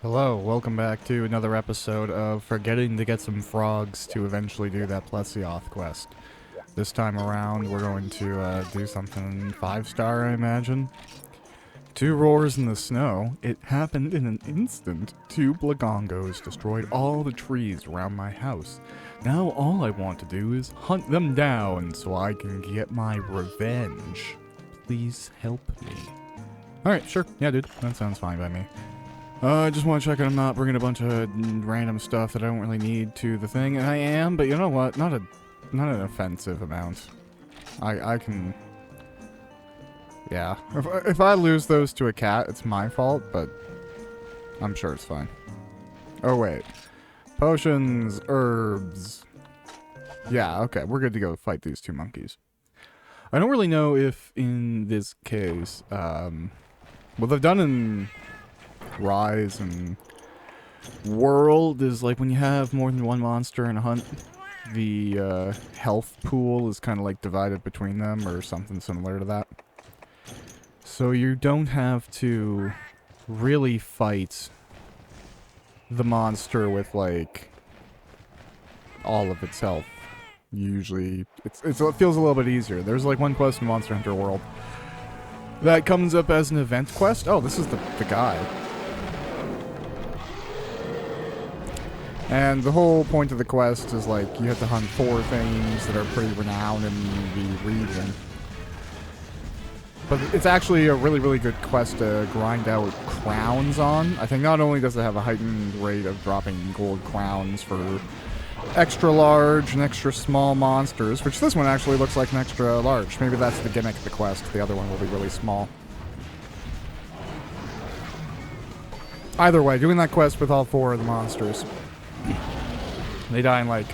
Hello, welcome back to another episode of Forgetting to Get Some Frogs to eventually do that Plesioth quest. This time around, we're going to do something 5-star, I imagine. 2 roars in the snow. It happened in an instant. 2 blagongos destroyed all the trees around my house. Now all I want to do is hunt them down so I can get my revenge. Please help me. Alright, sure. Yeah, dude. That sounds fine by me. I just want to check that I'm not bringing a bunch of random stuff that I don't really need to the thing, and I am, but you know what? Not an offensive amount. I can... Yeah. If I lose those to a cat, it's my fault, but I'm sure it's fine. Oh, wait. Potions, herbs. Yeah, okay, we're good to go fight these 2 monkeys. I don't really know if, in this case, what they've done in Rise and World is like when you have more than 1 monster in a hunt, the health pool is kind of like divided between them or something similar to that. So you don't have to really fight the monster with like all of its health. Usually it feels a little bit easier. There's like 1 quest in Monster Hunter World that comes up as an event quest. Oh, this is the guy. And the whole point of the quest is, like, you have to hunt 4 things that are pretty renowned in the region. But it's actually a really, really good quest to grind out crowns on. I think not only does it have a heightened rate of dropping gold crowns for extra large and extra small monsters, which this one actually looks like an extra large. Maybe that's the gimmick of the quest. The other one will be really small. Either way, doing that quest with all 4 of the monsters. They die in, like,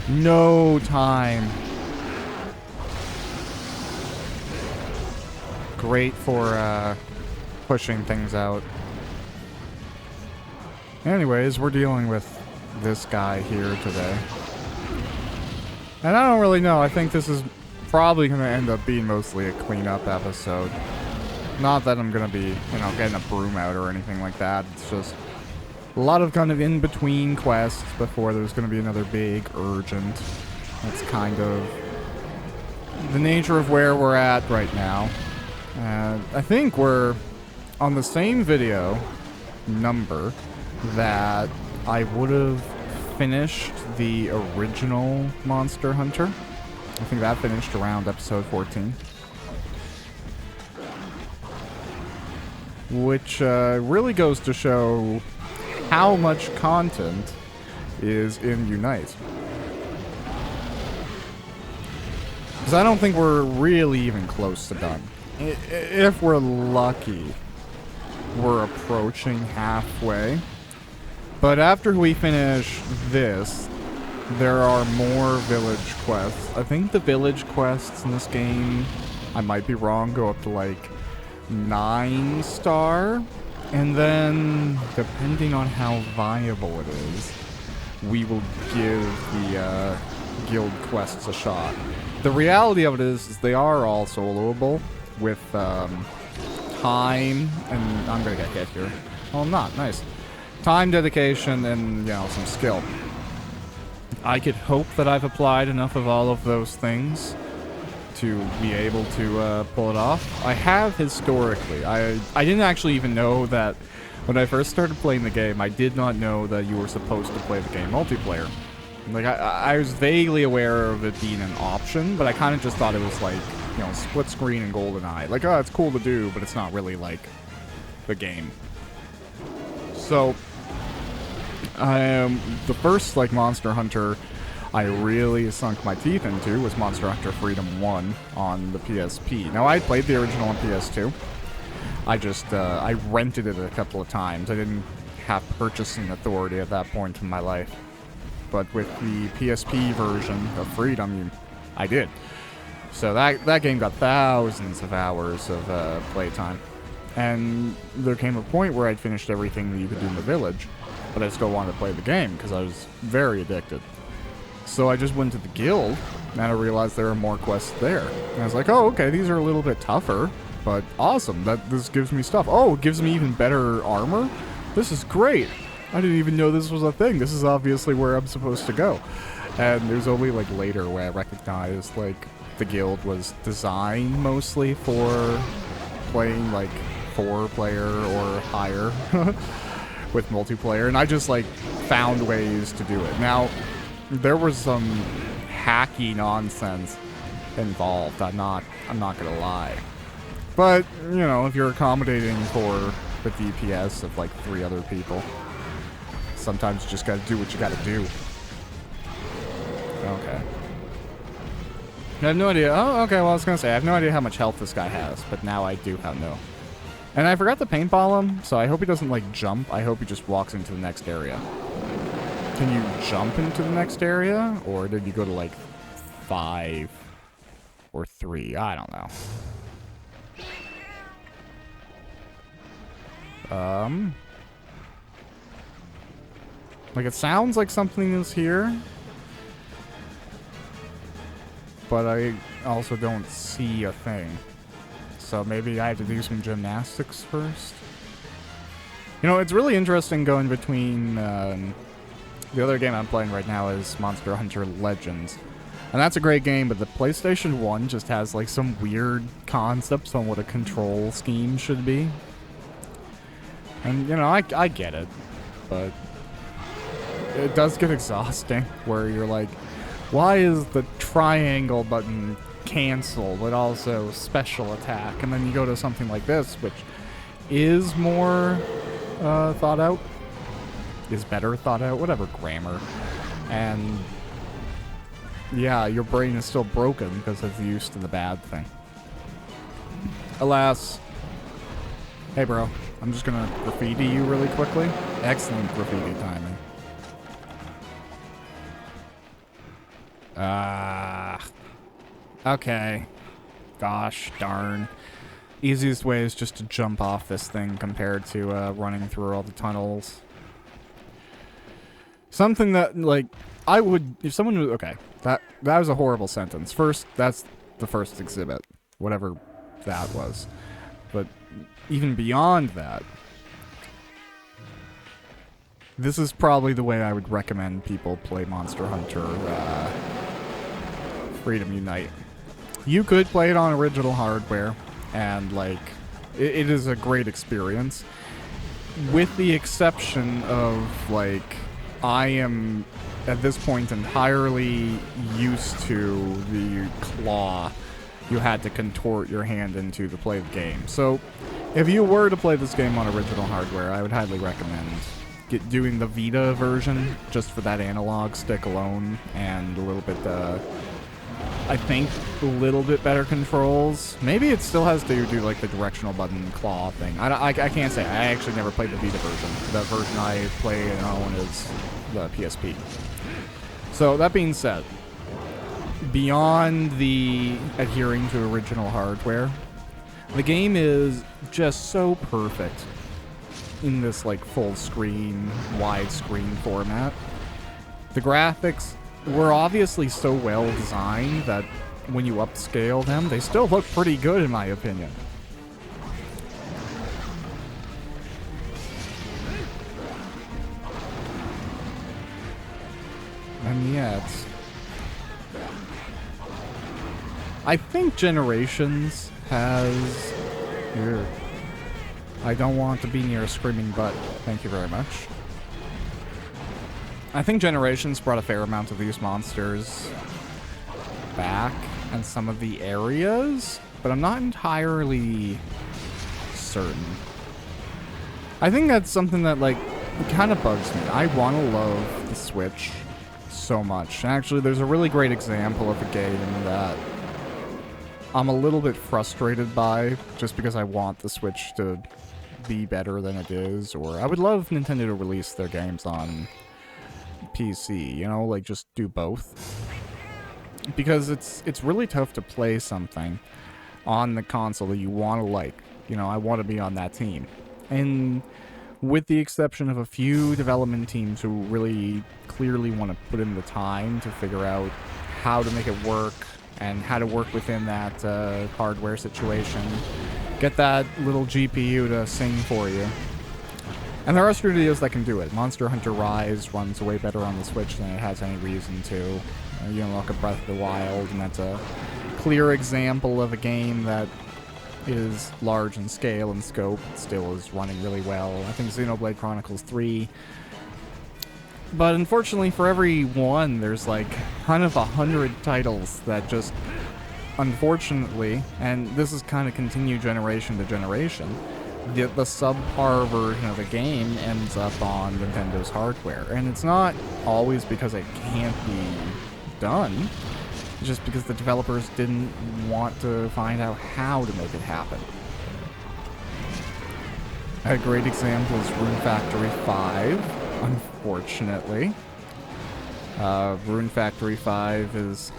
no time. Great for, pushing things out. Anyways, we're dealing with this guy here today. And I don't really know. I think this is probably going to end up being mostly a cleanup episode. Not that I'm going to be, you know, getting a broom out or anything like that. It's just a lot of kind of in-between quests before there's going to be another big urgent. That's kind of the nature of where we're at right now. I think we're on the same video number that I would have finished the original Monster Hunter. I think that finished around episode 14. Which really goes to show how much content is in Unite. Because I don't think we're really even close to done. If we're lucky, we're approaching halfway. But after we finish this, there are more village quests. I think the village quests in this game, I might be wrong, go up to like 9-star. And then, depending on how viable it is, we will give the guild quests a shot. The reality of it is they are all soloable with time, and I'm gonna get hit here. Oh, I'm not. Nice. Time, dedication, and, you know, some skill. I could hope that I've applied enough of all of those things to be able to pull it off. I have historically. I didn't actually even know that when I first started playing the game. I did not know that you were supposed to play the game multiplayer. Like, I was vaguely aware of it being an option, but I kind of just thought it was like, you know, split screen and GoldenEye. Like, oh, it's cool to do, but it's not really like the game. So, the first, like, Monster Hunter I really sunk my teeth into was Monster Hunter Freedom 1 on the PSP. Now, I played the original on PS2. I just, I rented it a couple of times. I didn't have purchasing authority at that point in my life. But with the PSP version of Freedom, I did. So that game got thousands of hours of playtime. And there came a point where I'd finished everything that you could do in the village, but I still wanted to play the game because I was very addicted. So I just went to the guild, and I realized there are more quests there. And I was like, oh, okay, these are a little bit tougher, but awesome. This gives me stuff. Oh, it gives me even better armor? This is great. I didn't even know this was a thing. This is obviously where I'm supposed to go. And there's only, like, later where I recognized, like, the guild was designed mostly for playing, like, 4-player or higher with multiplayer. And I just, like, found ways to do it. Now, there was some hacky nonsense involved. I'm not gonna lie. But, you know, if you're accommodating for the DPS of, like, 3 other people, sometimes you just gotta do what you gotta do. Okay. I have no idea. Oh, okay, well, I was gonna say, I have no idea how much health this guy has, but now I do know. And I forgot to paintball him, so I hope he doesn't, like, jump. I hope he just walks into the next area. Can you jump into the next area? Or did you go to, like, 5 or 3? I don't know. Like, it sounds like something is here. But I also don't see a thing. So maybe I have to do some gymnastics first. You know, it's really interesting going between... the other game I'm playing right now is Monster Hunter Legends. And that's a great game, but the PlayStation 1 just has, like, some weird concepts on what a control scheme should be. And, you know, I get it. But it does get exhausting, where you're like, why is the triangle button cancel, but also special attack? And then you go to something like this, which is more thought out. Is better thought out, whatever, grammar. And yeah, your brain is still broken because it's used to the bad thing. Alas. Hey bro, I'm just gonna graffiti you really quickly. Excellent graffiti timing. Okay. Gosh darn. Easiest way is just to jump off this thing compared to running through all the tunnels. Something that, like, I would, if someone was, okay, that was a horrible sentence. First, that's the first exhibit, whatever that was. But even beyond that, this is probably the way I would recommend people play Monster Hunter Freedom Unite. You could play it on original hardware, and, like, it is a great experience. With the exception of, like, I am, at this point, entirely used to the claw you had to contort your hand into to play the game. So, if you were to play this game on original hardware, I would highly recommend doing the Vita version, just for that analog stick alone, and a little bit, I think, a little bit better controls. Maybe it still has to do, like, the directional button claw thing. I can't say. I actually never played the Vita version. The version I play and own is the PSP. So, that being said, beyond the adhering to original hardware, the game is just so perfect in this, like, full screen, widescreen format. The graphics were obviously so well designed that when you upscale them, they still look pretty good in my opinion. And yet, I think Generations has... Here. I don't want to be near a screaming butt. Thank you very much. I think Generations brought a fair amount of these monsters back in some of the areas, but I'm not entirely certain. I think that's something that, like, kind of bugs me. I want to love the Switch so much. And actually, there's a really great example of a game that I'm a little bit frustrated by, just because I want the Switch to be better than it is, or I would love Nintendo to release their games on PC, you know, like, just do both. Because it's really tough to play something on the console that you want to like. You know, I want to be on that team. And with the exception of a few development teams who really clearly want to put in the time to figure out how to make it work and how to work within that hardware situation, get that little GPU to sing for you. And there are studios that can do it. Monster Hunter Rise runs way better on the Switch than it has any reason to. You know, look at Breath of the Wild, and that's a clear example of a game that is large in scale and scope, still is running really well. I think Xenoblade Chronicles 3. But unfortunately for every one, there's like kind of 100 titles that just, unfortunately, and this is kind of continued generation to generation, the subpar version of a game ends up on Nintendo's hardware. And it's not always because it can't be done, it's just because the developers didn't want to find out how to make it happen. A great example is Rune Factory 5, unfortunately. Rune Factory 5 is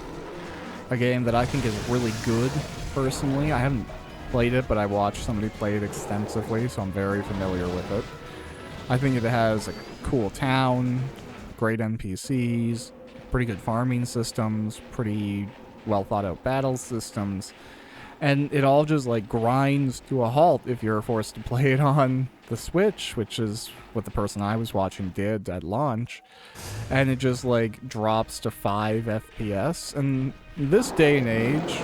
a game that I think is really good, personally. I haven't played it, but I watched somebody play it extensively, so I'm very familiar with it. I think it has a cool town, great NPCs, pretty good farming systems, pretty well thought out battle systems, and it all just like grinds to a halt if you're forced to play it on the Switch, which is what the person I was watching did at launch, and it just like drops to 5 FPS. And this day and age,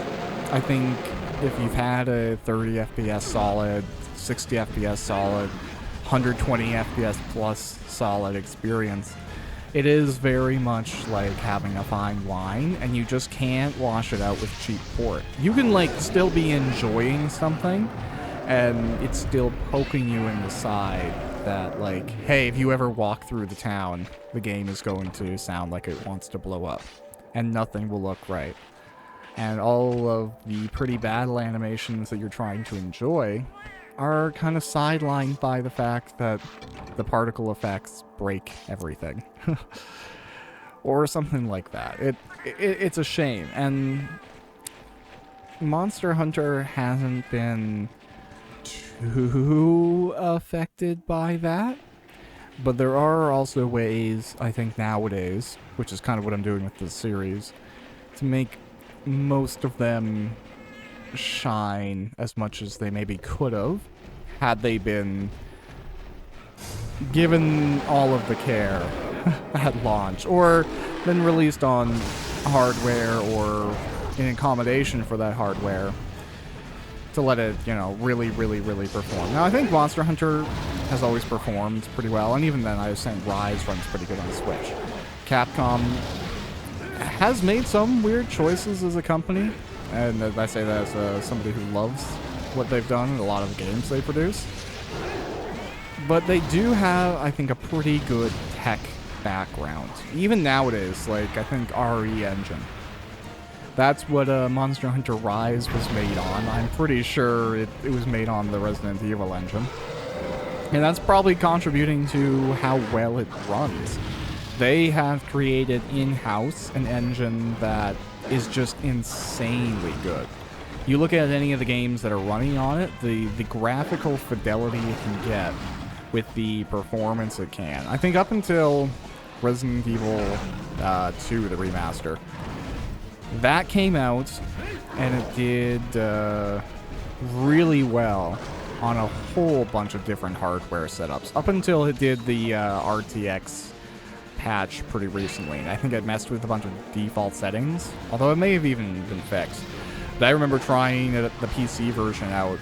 I think if you've had a 30 FPS solid, 60 FPS solid, 120 FPS plus solid experience, it is very much like having a fine wine, and you just can't wash it out with cheap port. You can like still be enjoying something, and it's still poking you in the side that like, hey, if you ever walk through the town, the game is going to sound like it wants to blow up, and nothing will look right. And all of the pretty battle animations that you're trying to enjoy are kind of sidelined by the fact that the particle effects break everything. Or something like that. It's a shame. And Monster Hunter hasn't been too affected by that. But there are also ways, I think nowadays, which is kind of what I'm doing with this series, to make most of them shine as much as they maybe could have had they been given all of the care at launch, or been released on hardware or in accommodation for that hardware to let it, you know, really perform. Now, I think Monster Hunter has always performed pretty well, and even then I was saying Rise runs pretty good on the Switch. Capcom has made some weird choices as a company, and I say that as somebody who loves what they've done in a lot of the games they produce. But they do have, I think, a pretty good tech background. Even nowadays, like, I think RE Engine. That's what Monster Hunter Rise was made on. I'm pretty sure it was made on the Resident Evil engine. And that's probably contributing to how well it runs. They have created in-house an engine that is just insanely good. You look at any of the games that are running on it, the graphical fidelity it can get with the performance it can. I think up until Resident Evil 2, the remaster, that came out and it did really well on a whole bunch of different hardware setups, up until it did the RTX patch pretty recently. And I think it messed with a bunch of default settings, although it may have even been fixed. But I remember trying the PC version out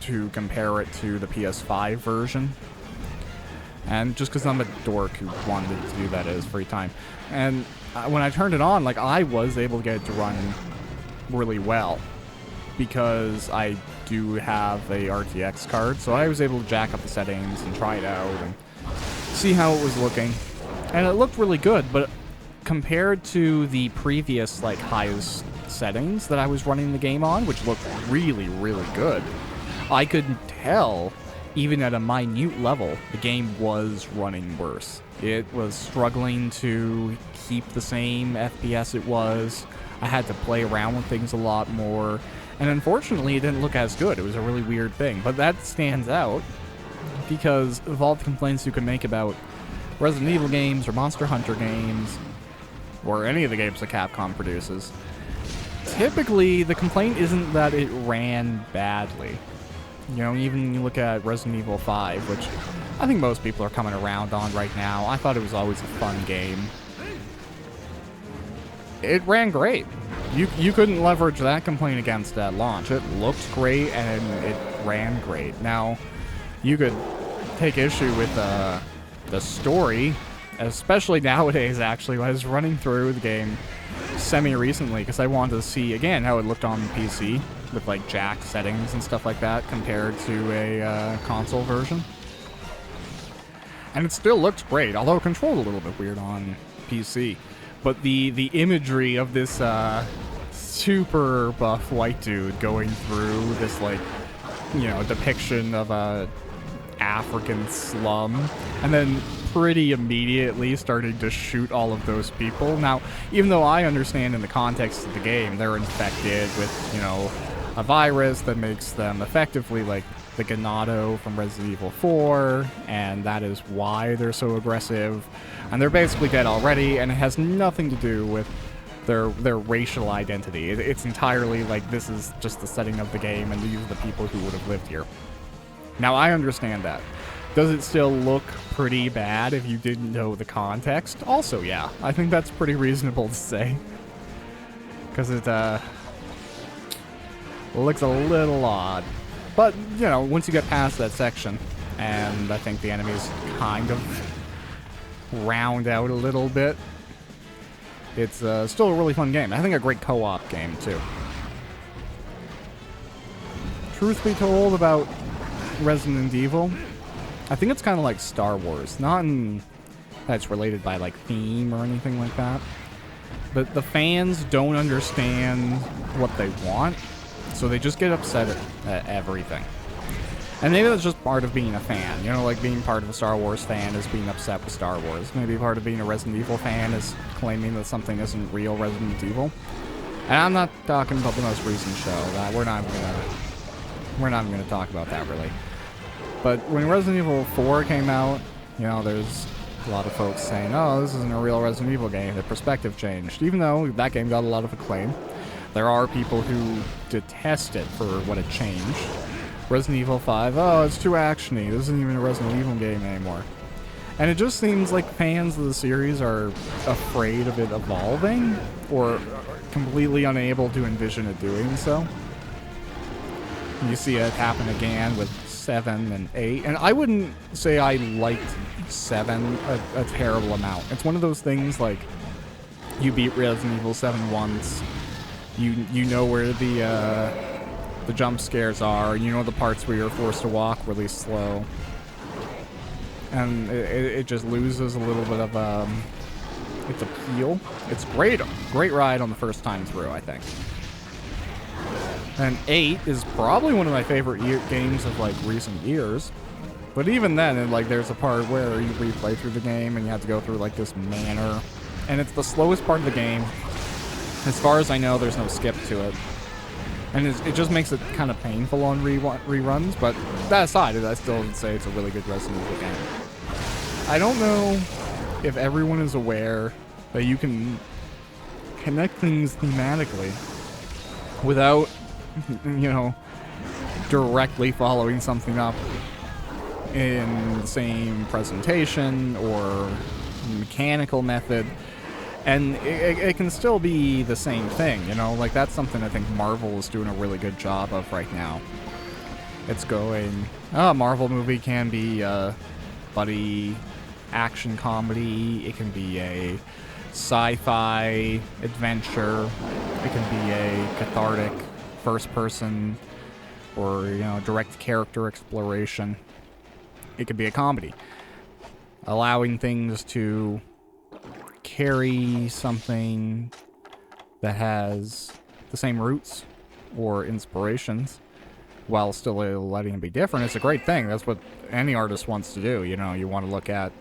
to compare it to the PS5 version. And just because I'm a dork who wanted to do that at his free time. And when I turned it on, like, I was able to get it to run really well, because I do have a RTX card, so I was able to jack up the settings and try it out and see how it was looking. And it looked really good, but compared to the previous, like, highest settings that I was running the game on, which looked really good, I could tell, even at a minute level, the game was running worse. It was struggling to keep the same FPS it was. I had to play around with things a lot more, and unfortunately it didn't look as good. It was a really weird thing, but that stands out because of all the complaints you can make about Resident Evil games or Monster Hunter games or any of the games that Capcom produces. Typically, the complaint isn't that it ran badly. You know, even you look at Resident Evil 5, which I think most people are coming around on right now. I thought it was always a fun game. It ran great. You couldn't leverage that complaint against at launch. It looked great and it ran great. Now, you could take issue with the story, especially nowadays, actually. I was running through the game semi-recently because I wanted to see, again, how it looked on PC with, like, jack settings and stuff like that compared to a console version. And it still looks great, although it controlled a little bit weird on PC. But the imagery of this super buff white dude going through this, like, you know, depiction of a African slum, and then pretty immediately starting to shoot all of those people. Now, even though I understand in the context of the game, they're infected with, you know, a virus that makes them effectively like the Ganado from Resident Evil 4, and that is why they're so aggressive, and they're basically dead already, and it has nothing to do with their racial identity. It's entirely like, this is just the setting of the game, and these are the people who would have lived here. Now, I understand that. Does it still look pretty bad if you didn't know the context? Also, yeah. I think that's pretty reasonable to say. Because it, looks a little odd. But, you know, once you get past that section, and I think the enemies kind of round out a little bit, it's still a really fun game. I think a great co-op game, too. Truth be told about Resident Evil, I think it's kind of like Star Wars. Not in that it's related by, like, theme or anything like that. But the fans don't understand what they want, so they just get upset at everything. And maybe that's just part of being a fan. You know, like, being part of a Star Wars fan is being upset with Star Wars. Maybe part of being a Resident Evil fan is claiming that something isn't real Resident Evil. And I'm not talking about the most recent show. That we're not even gonna talk about that, really. But when Resident Evil 4 came out, you know, there's a lot of folks saying, oh, this isn't a real Resident Evil game. The perspective changed. Even though that game got a lot of acclaim, there are people who detest it for what it changed. Resident Evil 5, oh, it's too actiony. This isn't even a Resident Evil game anymore. And it just seems like fans of the series are afraid of it evolving, or completely unable to envision it doing so. You see it happen again with 7 and 8, and I wouldn't say I liked 7 a terrible amount. It's one of those things, like, you beat Resident Evil 7 once, you know where the jump scares are, you know the parts where you're forced to walk really slow, and it just loses a little bit of its appeal. It's great ride on the first time through, I think. And 8 is probably one of my favorite games of, like, recent years. But even then, like, there's a part where you replay through the game and you have to go through, like, this manor. And it's the slowest part of the game. As far as I know, there's no skip to it. And it just makes it kind of painful on reruns. But that aside, I still would say it's a really good Resident Evil game. I don't know if everyone is aware that you can connect things thematically without, you know, directly following something up in the same presentation or mechanical method, and it can still be the same thing, you know. Like, that's something I think Marvel is doing a really good job of right now. It's going, a Marvel movie can be a buddy action comedy, it can be a sci-fi adventure, it can be a cathartic first person or, you know, direct character exploration. It could be a comedy, allowing things to carry something that has the same roots or inspirations while still letting it be different. It's a great thing. That's what any artist wants to do. You know, you want to look at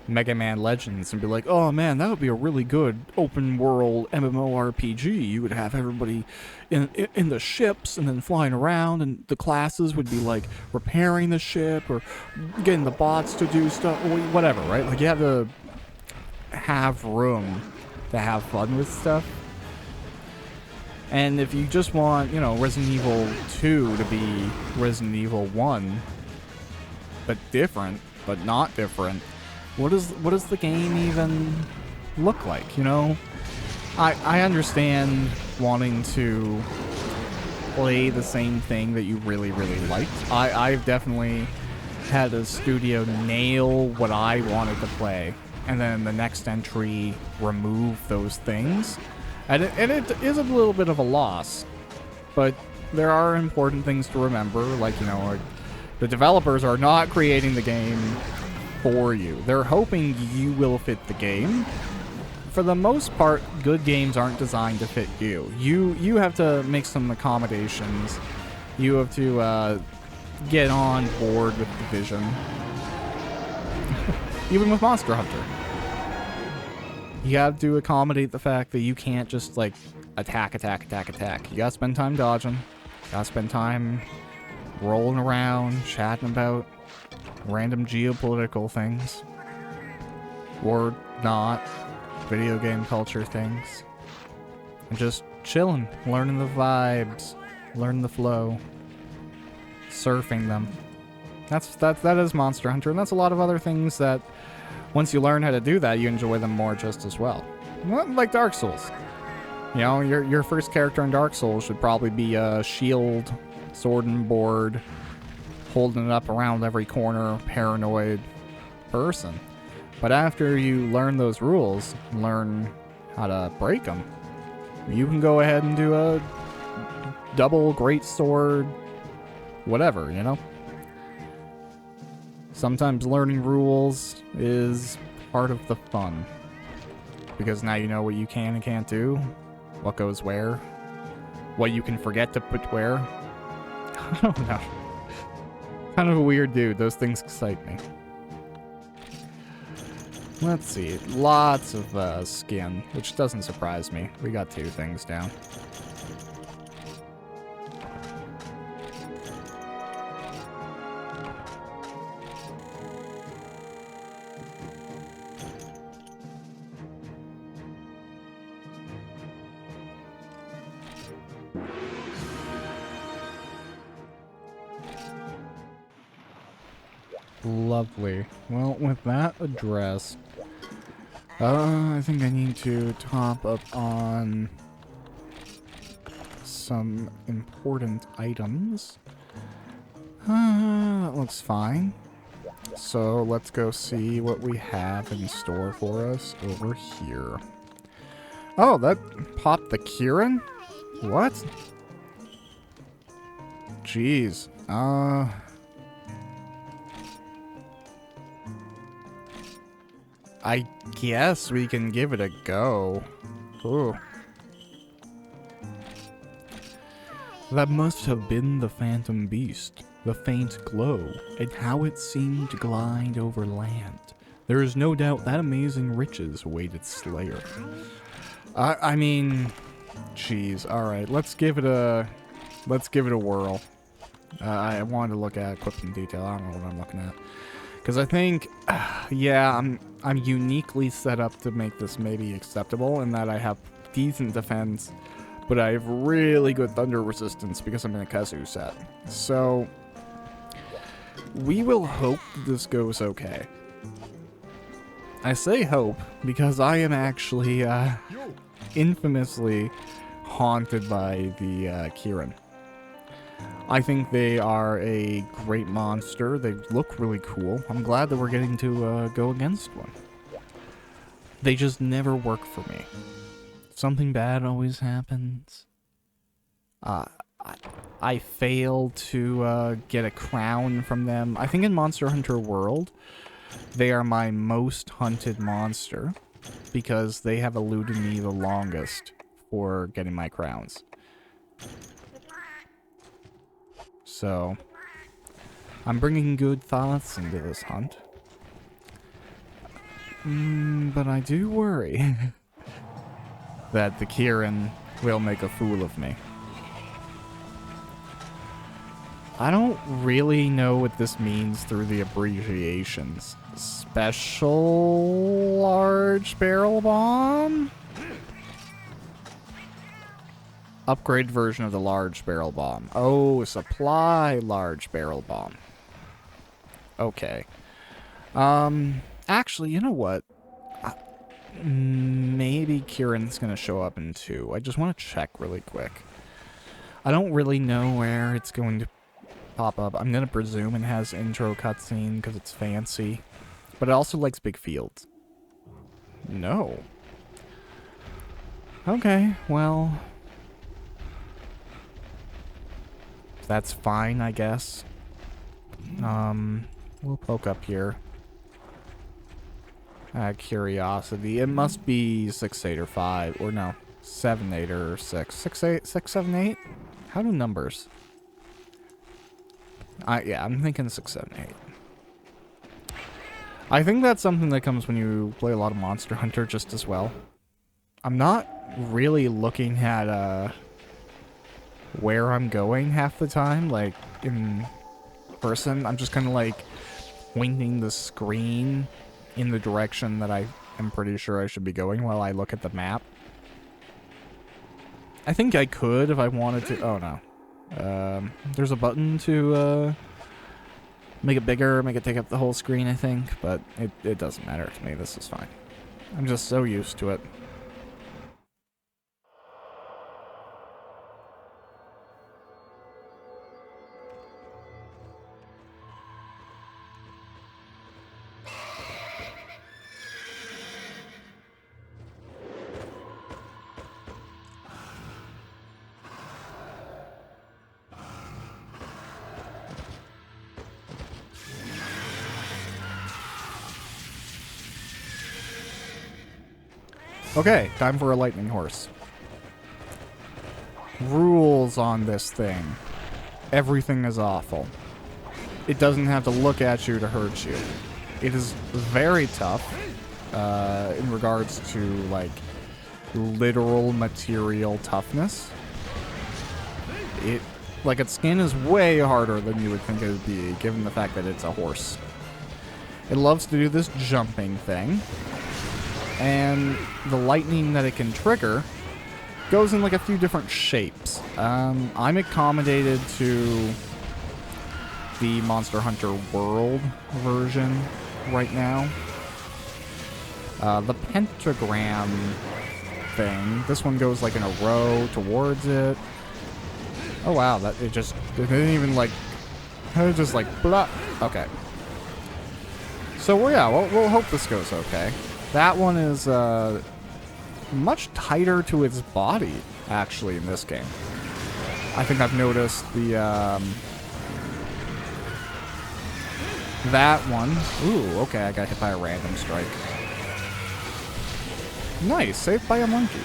Mega Man Legends and be like, oh man, that would be a really good open world MMORPG. You would have everybody in the ships and then flying around, and the classes would be like repairing the ship or getting the bots to do stuff, whatever, right? Like, you have to have room to have fun with stuff. And if you just want, you know, Resident Evil 2 to be Resident Evil 1, but different, but not different, what does the game even look like, you know? I understand wanting to play the same thing that you really, really liked. I've definitely had a studio nail what I wanted to play, and then the next entry remove those things. And it is a little bit of a loss, but there are important things to remember, like, you know, the developers are not creating the game for you. They're hoping you will fit the game. For the most part, good games aren't designed to fit you. You have to make some accommodations. You have to get on board with the vision. Even with Monster Hunter. You have to accommodate the fact that you can't just, like, attack. You gotta spend time dodging. You gotta spend time rolling around, chatting about random geopolitical things. Or not. Video game culture things. And just chilling, learning the vibes, learning the flow, surfing them. That is Monster Hunter, and that's a lot of other things that once you learn how to do that, you enjoy them more just as well. Like Dark Souls. You know, your first character in Dark Souls should probably be a shield, sword and board, holding it up around every corner, paranoid person. But after you learn those rules, learn how to break them, you can go ahead and do a double great sword, whatever, you know? Sometimes learning rules is part of the fun. Because now you know what you can and can't do, what goes where, what you can forget to put where. I don't know. Kind of a weird dude. Those things excite me. Let's see. Lots of skin, which doesn't surprise me. We got 2 things down. Lovely. Well, with that addressed, I think I need to top up on some important items. That looks fine. So let's go see what we have in store for us over here. Oh, that popped the Kieran? What? Jeez. I guess we can give it a go. Ooh. That must have been the Phantom Beast, the faint glow, and how it seemed to glide over land. There is no doubt that amazing riches await its slayer. I mean, jeez. All right, let's give it a whirl. I wanted to look at equipment detail. I don't know what I'm looking at. Because I think, yeah, I'm uniquely set up to make this maybe acceptable in that I have decent defense, but I have really good thunder resistance because I'm in a Kazoo set. So, we will hope this goes okay. I say hope because I am actually infamously haunted by the Kieran. I think they are a great monster. They look really cool. I'm glad that we're getting to go against one. They just never work for me. Something bad always happens. I fail to get a crown from them. I think in Monster Hunter World, they are my most hunted monster because they have eluded me the longest for getting my crowns. So, I'm bringing good thoughts into this hunt. But I do worry that the Kieran will make a fool of me. I don't really know what this means through the abbreviations. Special large barrel bomb? Upgrade version of the large barrel bomb. Oh, supply large barrel bomb. Okay. Actually, you know what? Maybe Kieran's gonna show up in 2. I just want to check really quick. I don't really know where it's going to pop up. I'm gonna presume it has intro cutscene because it's fancy. But it also likes big fields. No. Okay, well... that's fine, I guess. We'll poke up here. Curiosity. It must be 6, 8, or 5. Or no. 7, 8, or 6. 6, 8, 6, 7, 8? How do numbers? Yeah, I'm thinking 6, 7, 8. I think that's something that comes when you play a lot of Monster Hunter just as well. I'm not really looking at, where I'm going half the time, like, in person. I'm just kind of, like, pointing the screen in the direction that I am pretty sure I should be going while I look at the map. I think I could if I wanted to. Oh, no. There's a button to, make it bigger, make it take up the whole screen, I think, but it doesn't matter to me. This is fine. I'm just so used to it. Okay, time for a lightning horse. Rules on this thing. Everything is awful. It doesn't have to look at you to hurt you. It is very tough, in regards to, like, literal material toughness. Like, its skin is way harder than you would think it would be, given the fact that it's a horse. It loves to do this jumping thing. And the lightning that it can trigger goes in like a few different shapes. I'm accommodated to the Monster Hunter World version right now. The pentagram thing, this one goes like in a row towards it. Oh wow, it didn't even like, it just like blah. Okay. So well, yeah, we'll hope this goes okay. That one is much tighter to its body, actually, in this game. I think I've noticed the that one. Ooh, okay, I got hit by a random strike. Nice, saved by a monkey.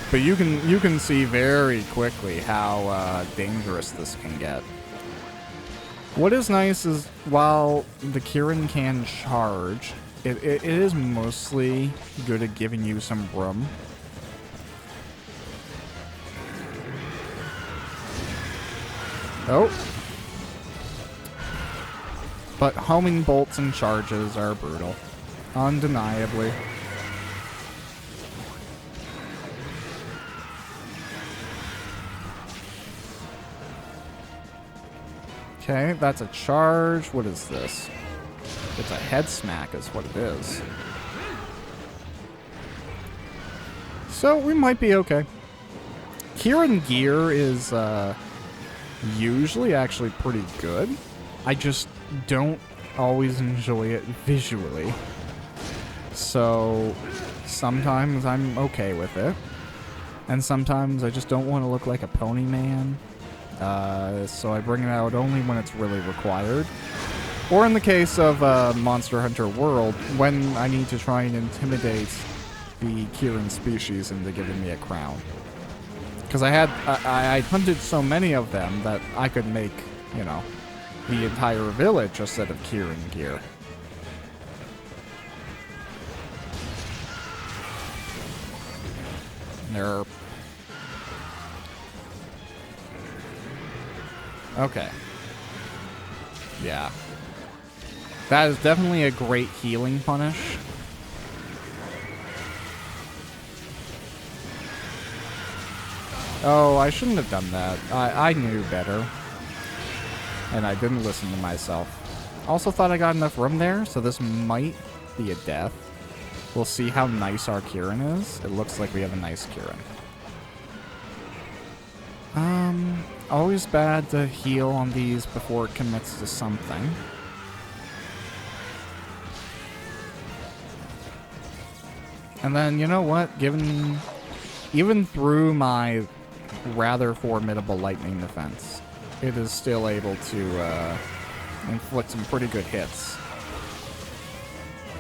But you can see very quickly how dangerous this can get. What is nice is, while the Kieran can charge, it is mostly good at giving you some room. Oh. But homing bolts and charges are brutal. Undeniably. Okay, that's a charge. What is this? It's a head smack is what it is. So we might be okay. Kieran gear is usually actually pretty good. I just don't always enjoy it visually. So sometimes I'm okay with it. And sometimes I just don't want to look like a pony man. So I bring it out only when it's really required. Or in the case of Monster Hunter World, when I need to try and intimidate the Kieran species into giving me a crown. Because I hunted so many of them that I could make, you know, the entire village a set of Kieran gear. Nerp. Okay. Yeah. That is definitely a great healing punish. Oh, I shouldn't have done that. I knew better. And I didn't listen to myself. Also thought I got enough room there, so this might be a death. We'll see how nice our Kieran is. It looks like we have a nice Kieran. Always bad to heal on these before it commits to something. And then, you know what? Even through my rather formidable lightning defense, it is still able to inflict some pretty good hits.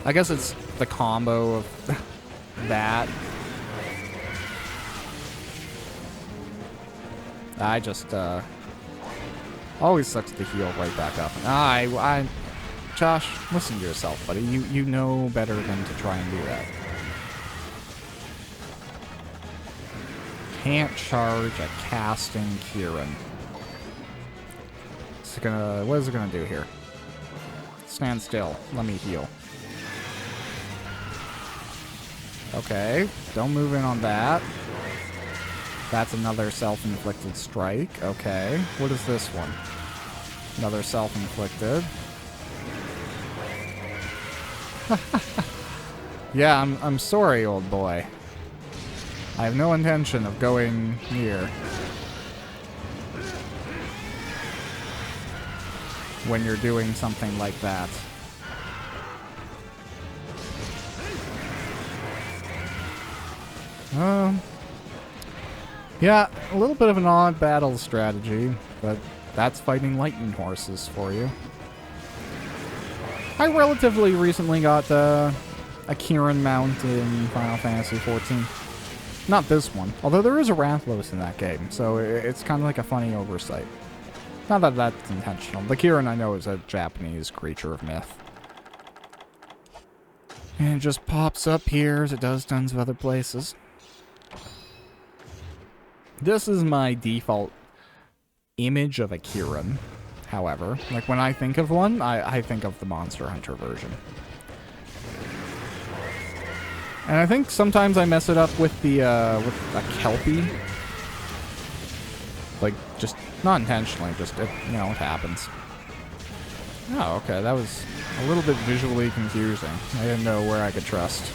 I guess it's the combo of that. I just, always sucks to heal right back up. Josh, listen to yourself, buddy. You know better than to try and do that. Can't charge a casting Kieran. What is it gonna do here? Stand still. Let me heal. Okay, don't move in on that. That's another self-inflicted strike. Okay, what is this one? Another self-inflicted. Yeah, I'm sorry, old boy. I have no intention of going near when you're doing something like that. Yeah, a little bit of an odd battle strategy, but that's fighting lightning horses for you. I relatively recently got a Kieran mount in Final Fantasy XIV. Not this one, although there is a Rathalos in that game, so it's kind of like a funny oversight. Not that that's intentional. The Kieran, I know, is a Japanese creature of myth. And it just pops up here as it does tons of other places. This is my default image of a Kieran, however. Like, when I think of one, I think of the Monster Hunter version. And I think sometimes I mess it up with the, with a Kelpie. Like, just, not intentionally, just, it happens. Oh, okay, that was a little bit visually confusing. I didn't know where I could trust.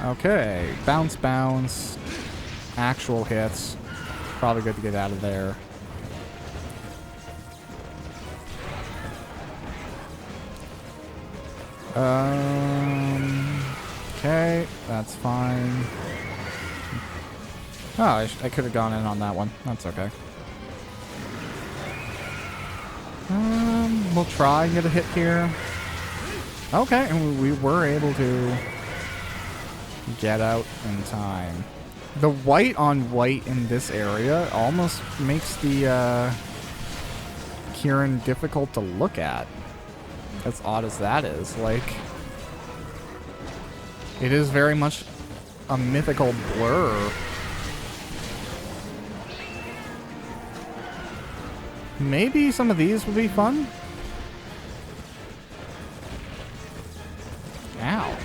Okay, bounce, bounce. Actual hits. Probably good to get out of there. Okay, that's fine. Oh, I could have gone in on that one. That's okay. We'll try and get a hit here. Okay, and we were able to get out in time. The white on white in this area almost makes the Kieran difficult to look at. As odd as that is, like, it is very much a mythical blur. Maybe some of these would be fun? Ow.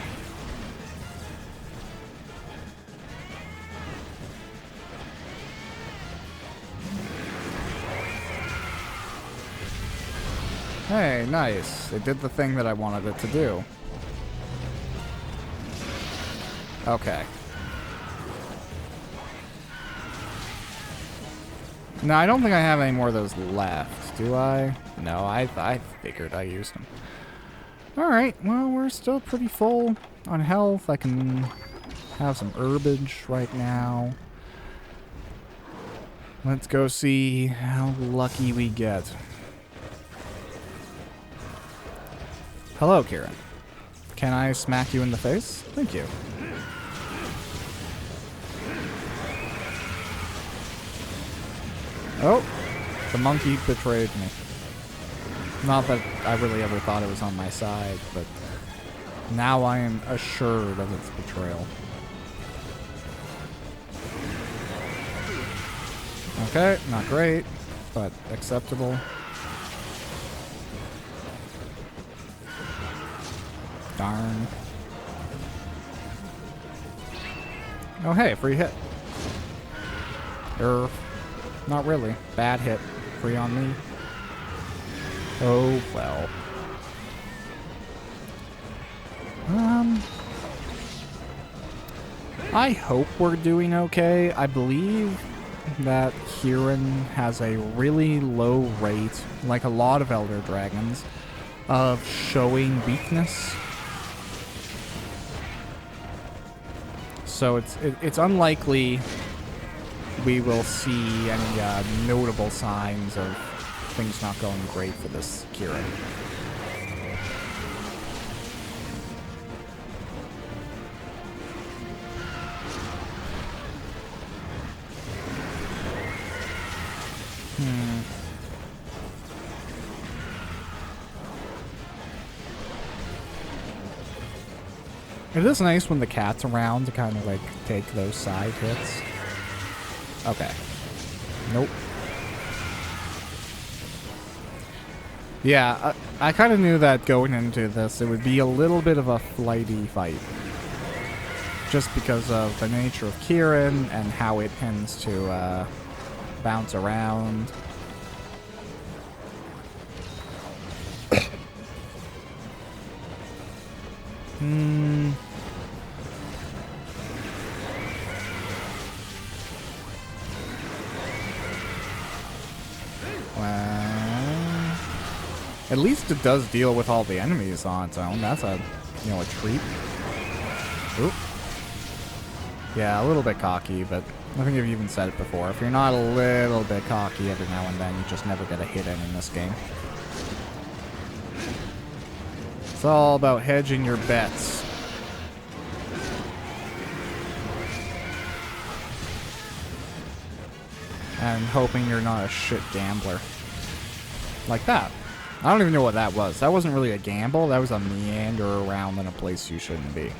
Hey, nice. It did the thing that I wanted it to do. Okay. No, I don't think I have any more of those left, do I? No, I figured I used them. Alright, well, we're still pretty full on health. I can have some herbage right now. Let's go see how lucky we get. Hello, Kieran. Can I smack you in the face? Thank you. Oh, the monkey betrayed me. Not that I really ever thought it was on my side, but now I am assured of its betrayal. Okay, not great, but acceptable. Darn. Oh hey, free hit. Not really. Bad hit. Free on me. Oh, well. I hope we're doing okay. I believe that Kieran has a really low rate, like a lot of Elder Dragons, of showing weakness. So it's unlikely we will see any notable signs of things not going great for this Kieran. It is nice when the cat's around to kind of like take those side hits. Okay. Nope. Yeah, I kind of knew that going into this, it would be a little bit of a flighty fight. Just because of the nature of Kieran and how it tends to bounce around. Well, at least it does deal with all the enemies on its own. That's a, a treat. Oop. Yeah, a little bit cocky, but I think I've even said it before. If you're not a little bit cocky every now and then, you just never get a hit in this game. It's all about hedging your bets. And hoping you're not a shit gambler. Like that. I don't even know what that was. That wasn't really a gamble. That was a meander around in a place you shouldn't be.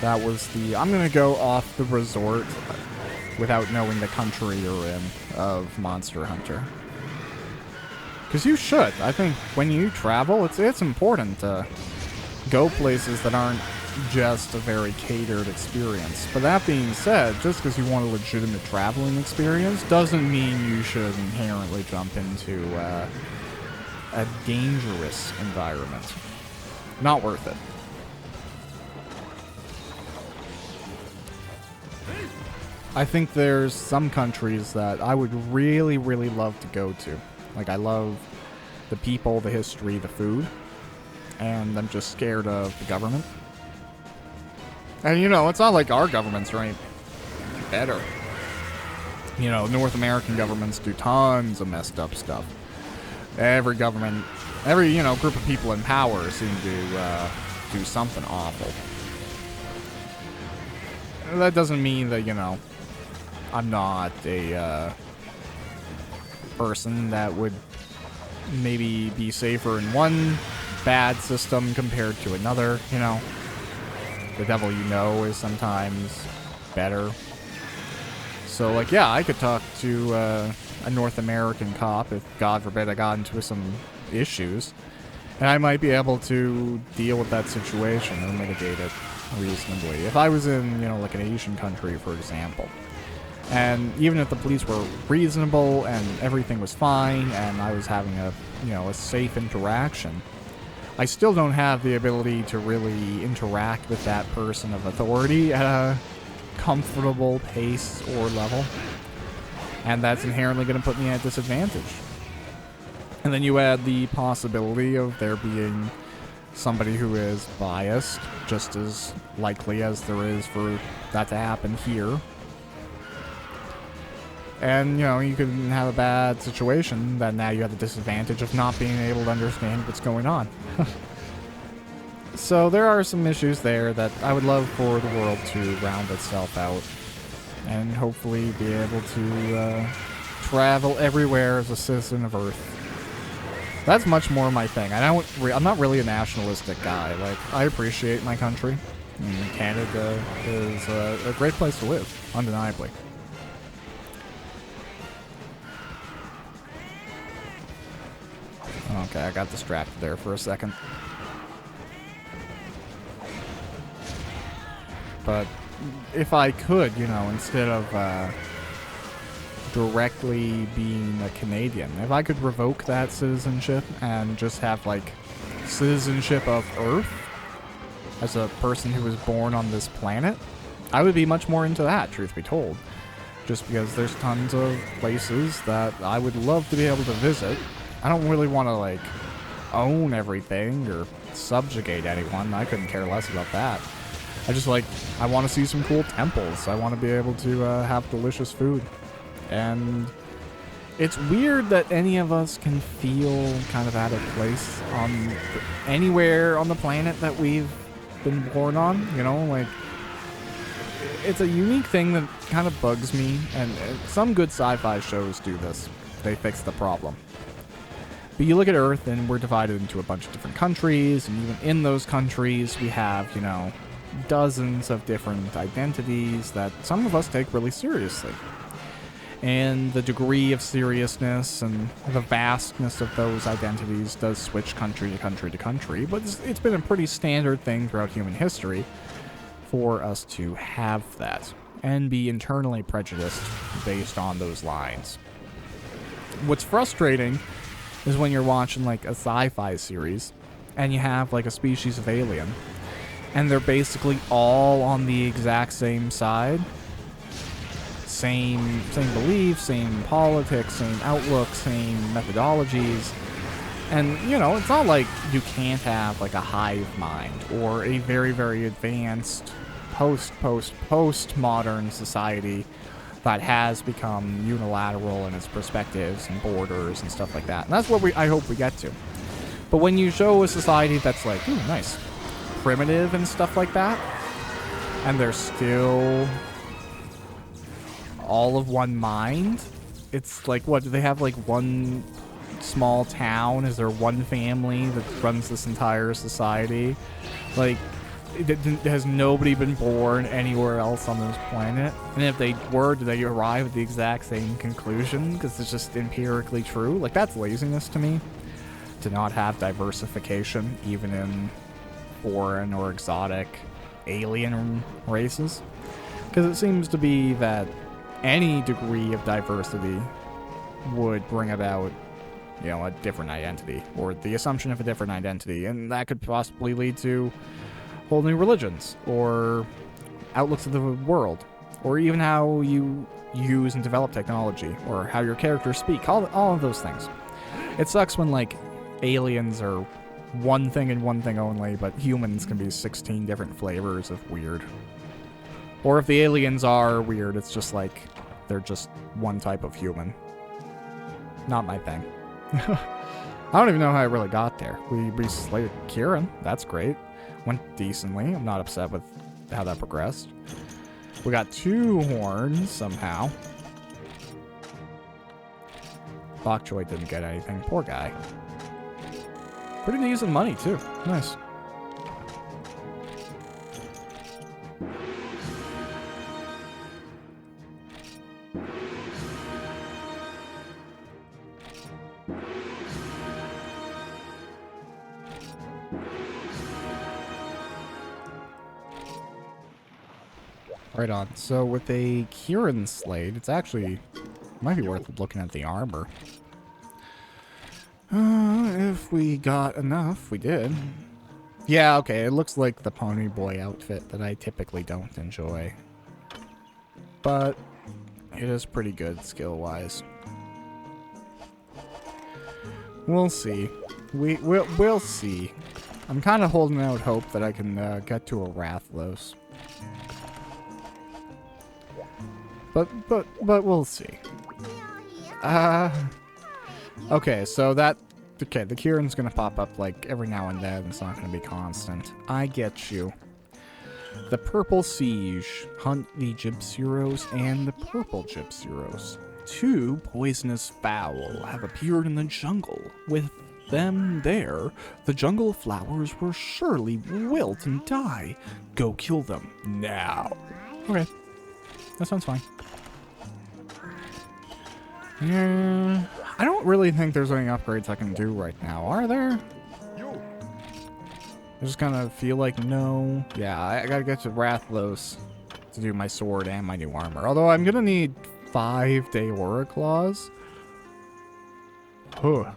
That was the... I'm going to go off the resort without knowing the country you're in of Monster Hunter. Because you should. I think when you travel, it's important to go places that aren't just a very catered experience. But that being said, just because you want a legitimate traveling experience doesn't mean you should inherently jump into a dangerous environment. Not worth it. I think there's some countries that I would really, really love to go to. Like, I love the people, the history, the food. And I'm just scared of the government. And, it's not like our governments are any better. North American governments do tons of messed up stuff. Every government, every, group of people in power seem to do something awful. That doesn't mean that, I'm not a person that would maybe be safer in one bad system compared to another, The devil is sometimes better. So, like, yeah, I could talk to a North American cop if, God forbid, I got into some issues. And I might be able to deal with that situation or mitigate it reasonably. If I was in, like an Asian country, for example, and even if the police were reasonable and everything was fine and I was having a, a safe interaction, I still don't have the ability to really interact with that person of authority at a comfortable pace or level. And that's inherently going to put me at a disadvantage. And then you add the possibility of there being somebody who is biased, just as likely as there is for that to happen here. And, you can have a bad situation that now you have the disadvantage of not being able to understand what's going on. So there are some issues there that I would love for the world to round itself out. And hopefully be able to travel everywhere as a citizen of Earth. That's much more my thing. I'm not really a nationalistic guy. Like, I appreciate my country. And Canada is a great place to live, undeniably. Okay, I got distracted there for a second. But if I could, you know, instead of directly being a Canadian, if I could revoke that citizenship and just have, like, citizenship of Earth as a person who was born on this planet, I would be much more into that, truth be told. Just because there's tons of places that I would love to be able to visit. I don't really want to, like, own everything or subjugate anyone. I couldn't care less about that. I want to see some cool temples. I want to be able to have delicious food. And it's weird that any of us can feel kind of out of place on anywhere on the planet that we've been born on, you know, like, it's a unique thing that kind of bugs me, and some good sci-fi shows do this. They fix the problem. But you look at Earth, and we're divided into a bunch of different countries, and even in those countries, we have, you know, dozens of different identities that some of us take really seriously. And the degree of seriousness and the vastness of those identities does switch country to country to country, but it's been a pretty standard thing throughout human history for us to have that and be internally prejudiced based on those lines. What's frustrating is when you're watching, like, a sci-fi series and you have, like, a species of alien and they're basically all on the exact same side. Same beliefs, same politics, same outlook, same methodologies. And, you know, it's not like you can't have, like, a hive mind or a very, very advanced post-modern society that has become unilateral in its perspectives and borders and stuff like that. And that's what I hope we get to. But when you show a society that's like, ooh, nice, primitive and stuff like that, and they're still all of one mind, it's like, what, do they have, like, one small town? Is there one family that runs this entire society? Like, has nobody been born anywhere else on this planet? And if they were, do they arrive at the exact same conclusion because it's just empirically true? Like, that's laziness to me, to not have diversification even in foreign or exotic alien races, because it seems to be that any degree of diversity would bring about, you know, a different identity, or the assumption of a different identity, and that could possibly lead to whole new religions, or outlooks of the world, or even how you use and develop technology, or how your characters speak, all of those things. It sucks when, like, aliens are one thing and one thing only, but humans can be 16 different flavors of weird. Or if the aliens are weird, it's just like, they're just one type of human. Not my thing. I don't even know how I really got there. We slayed Kieran. That's great. Went decently. I'm not upset with how that progressed. We got 2 horns somehow. Bokchoy didn't get anything. Poor guy. Pretty decent money, too. Nice. Right on. So with a Kieran Slate, it's actually might be worth looking at the armor. If we got enough, we did. Yeah, okay, it looks like the Pony Boy outfit that I typically don't enjoy. But it is pretty good skill-wise. We'll see. We'll see. I'm kind of holding out hope that I can get to a Rathlos. But we'll see. Okay, so okay, the Kieran's gonna pop up, like, every now and then. It's not gonna be constant. I get you. The Purple Siege. Hunt the Gypsyros and the Purple Gypsyros. 2 poisonous fowl have appeared in the jungle. With them there, the jungle flowers will surely wilt and die. Go kill them now. Okay. That sounds fine. Yeah, I don't really think there's any upgrades I can do right now, are there? I just kind of feel like no. Yeah, I gotta get to Rathlos to do my sword and my new armor. Although I'm gonna need 5 Daora Claws. Huh.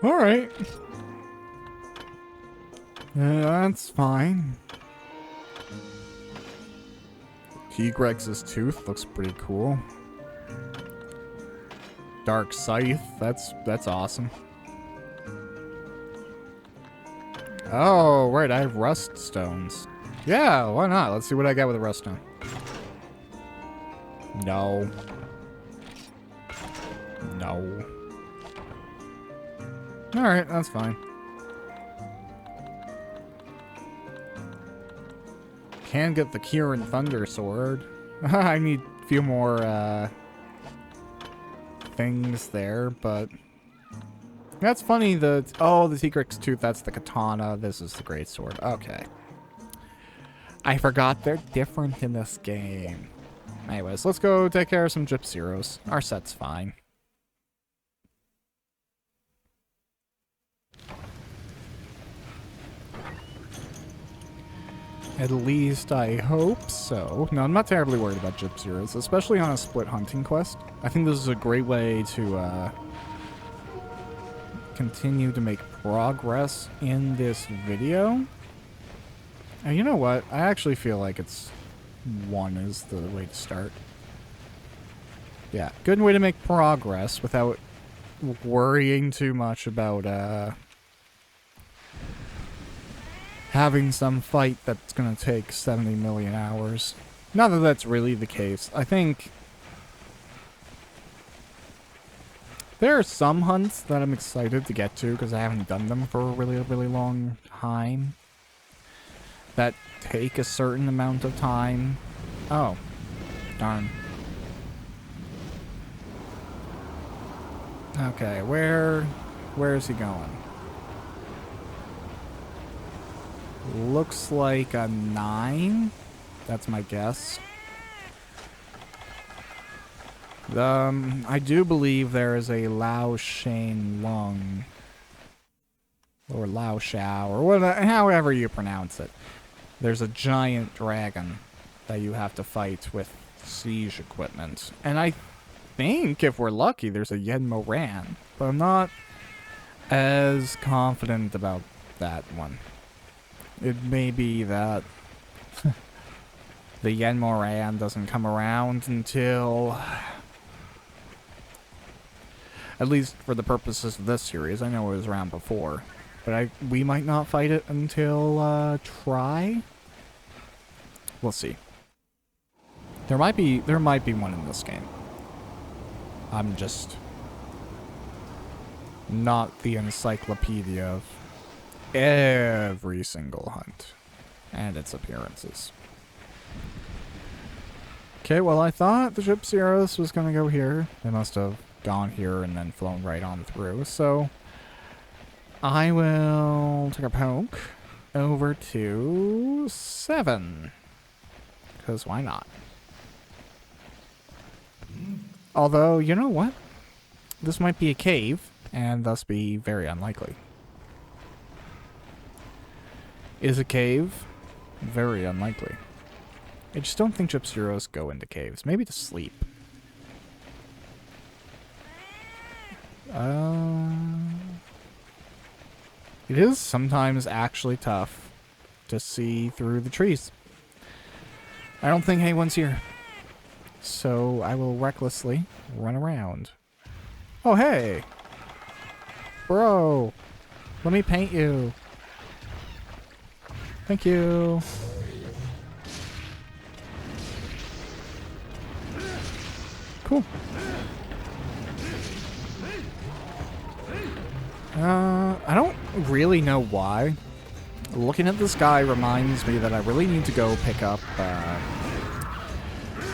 Alright. That's fine. T-Grex's tooth looks pretty cool. Dark Scythe, that's awesome. Oh, right, I have rust stones. Yeah, why not? Let's see what I got with a rust stone. No. No. Alright, that's fine. Can get the Kieran Thunder Sword. I need a few more, things there, but... That's funny, oh, the T-Grex's tooth, that's the katana. This is the great sword. Okay. I forgot they're different in this game. Anyways, let's go take care of some Gyp Zeros. Our set's fine. At least I hope so. No, I'm not terribly worried about Gyp Zeros, especially on a split hunting quest. I think this is a great way to continue to make progress in this video. And you know what? I actually feel like it's 1 is the way to start. Yeah, good way to make progress without worrying too much about having some fight that's gonna take 70 million hours. Not that that's really the case. I think there are some hunts that I'm excited to get to because I haven't done them for a really, really long time. That take a certain amount of time. Oh, darn. Okay, where is he going? Looks like a 9. That's my guess. I do believe there is a Lao Shane Lung. Or Lao Shao, or whatever, however you pronounce it. There's a giant dragon that you have to fight with siege equipment. And I think, if we're lucky, there's a Yen Moran. But I'm not as confident about that one. It may be that the Yen Moran doesn't come around until... At least for the purposes of this series. I know it was around before. But we might not fight it until, try? We'll see. There might be one in this game. I'm just not the encyclopedia of every single hunt and its appearances. Okay, well, I thought the Gyp Zeros was gonna go here. They must have gone here and then flown right on through, so I will take a poke over to 7. Because why not? Although, you know what? This might be a cave, and thus be very unlikely. Is a cave? Very unlikely. I just don't think Gyp Zeros go into caves. Maybe to sleep. It is sometimes actually tough to see through the trees. I don't think anyone's here. So I will recklessly run around. Oh, hey! Bro! Let me paint you. Thank you. Cool. I don't really know why. Looking at this guy reminds me that I really need to go pick up,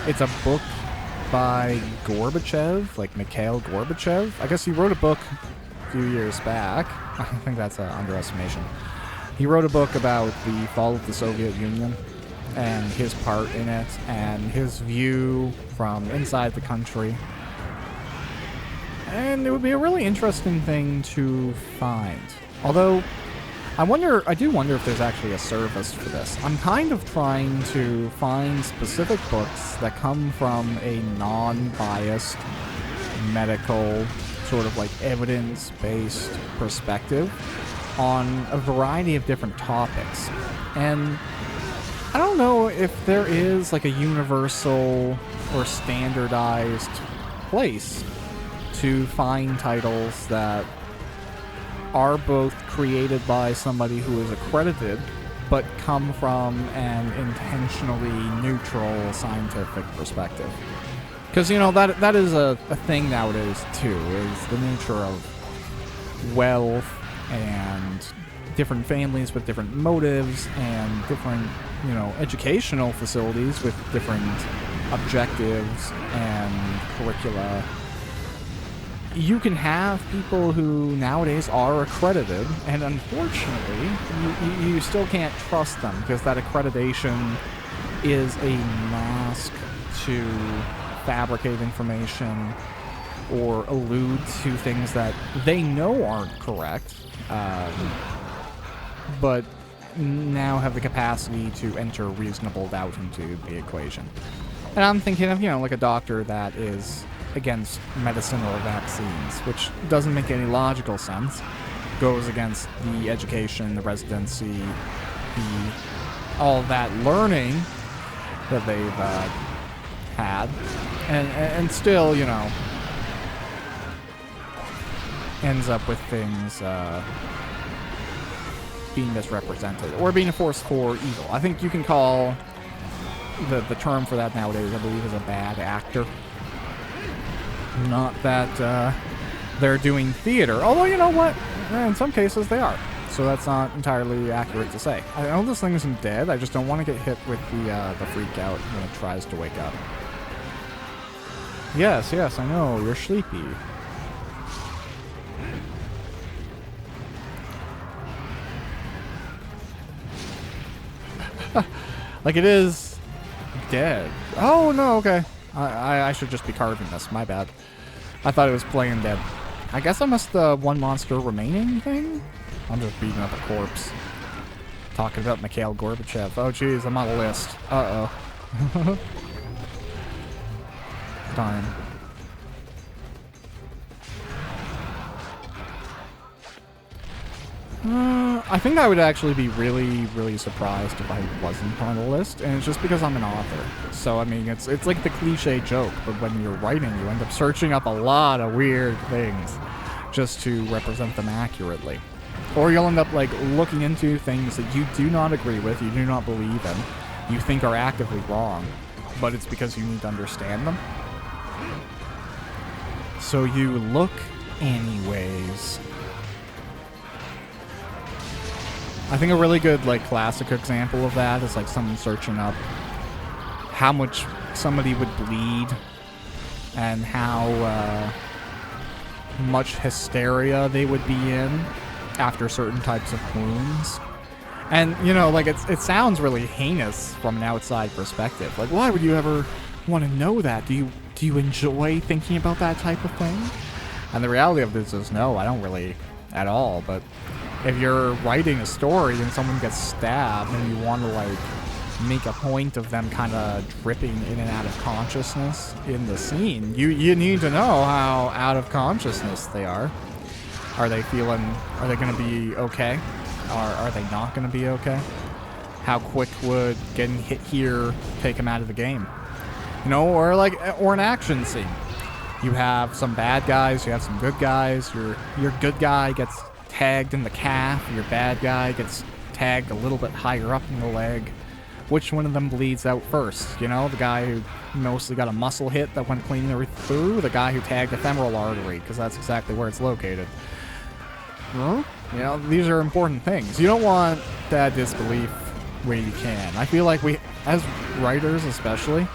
it's a book by Gorbachev, like Mikhail Gorbachev. I guess he wrote a book a few years back. I think that's an underestimation. He wrote a book about the fall of the Soviet Union and his part in it and his view from inside the country. And it would be a really interesting thing to find. Although, I do wonder if there's actually a service for this. I'm kind of trying to find specific books that come from a non-biased medical, sort of like evidence-based perspective on a variety of different topics. And I don't know if there is like a universal or standardized place to find titles that are both created by somebody who is accredited, but come from an intentionally neutral scientific perspective. Because, you know, that is a thing nowadays, too, is the nature of wealth and different families with different motives and different, you know, educational facilities with different objectives and curricula. You can have people who nowadays are accredited, and unfortunately, you still can't trust them because that accreditation is a mask to fabricate information or allude to things that they know aren't correct, but now have the capacity to enter reasonable doubt into the equation. And I'm thinking of, you know, like a doctor that is against medicine or vaccines, which doesn't make any logical sense. Goes against the education, the residency, all that learning that they've had, and still, you know, ends up with things being misrepresented or being a force for evil. I think you can call the term for that nowadays, I believe, is a bad actor. Not that they're doing theater, although, you know what, in some cases they are. So that's not entirely accurate to say. I know this thing isn't dead, I just don't want to get hit with the freak out when it tries to wake up. Yes, I know, you're sleepy. Like it is dead. Oh, no, okay. I should just be carving this, my bad. I thought it was playing dead. I guess I must the one monster remaining thing? I'm just beating up a corpse. Talking about Mikhail Gorbachev. Oh jeez, I'm on a list. Uh-oh. Darn. I think I would actually be really, really surprised if I wasn't on the list, and it's just because I'm an author. So, I mean, it's like the cliche joke, but when you're writing, you end up searching up a lot of weird things just to represent them accurately. Or you'll end up, like, looking into things that you do not agree with, you do not believe in, you think are actively wrong, but it's because you need to understand them. So you look anyways. I think a really good, like, classic example of that is, like, someone searching up how much somebody would bleed and how much hysteria they would be in after certain types of wounds. And, you know, like, it sounds really heinous from an outside perspective. Like, why would you ever want to know that? Do you enjoy thinking about that type of thing? And the reality of this is no, I don't really at all, but if you're writing a story and someone gets stabbed and you want to, like, make a point of them kind of dripping in and out of consciousness in the scene, you need to know how out of consciousness they are. Are they going to be okay? Or are they not going to be okay? How quick would getting hit here take them out of the game? You know, or an action scene. You have some bad guys, you have some good guys, your good guy gets tagged in the calf, your bad guy gets tagged a little bit higher up in the leg. Which one of them bleeds out first? You know, the guy who mostly got a muscle hit that went clean through, the guy who tagged the femoral artery, because that's exactly where it's located. You know, these are important things. You don't want that disbelief where you can. I feel like we, as writers especially,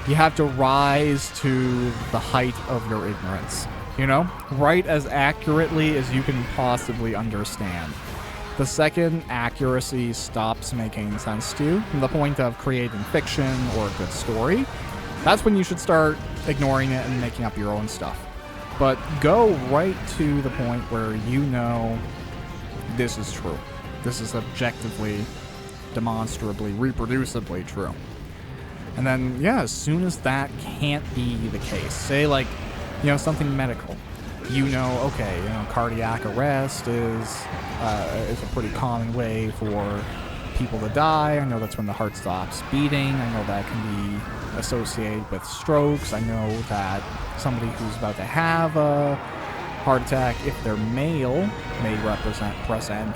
you have to rise to the height of your ignorance. You know? Write as accurately as you can possibly understand. The second accuracy stops making sense to you, from the point of creating fiction or a good story, that's when you should start ignoring it and making up your own stuff. but go right to the point where you know this is true. This is objectively, demonstrably, reproducibly true. And then, yeah, as soon as that can't be the case, say like, something medical, okay, cardiac arrest is a pretty common way for people to die. I know that's when the heart stops beating. I know that can be associated with strokes. I know that somebody who's about to have a heart attack, if they're male, may present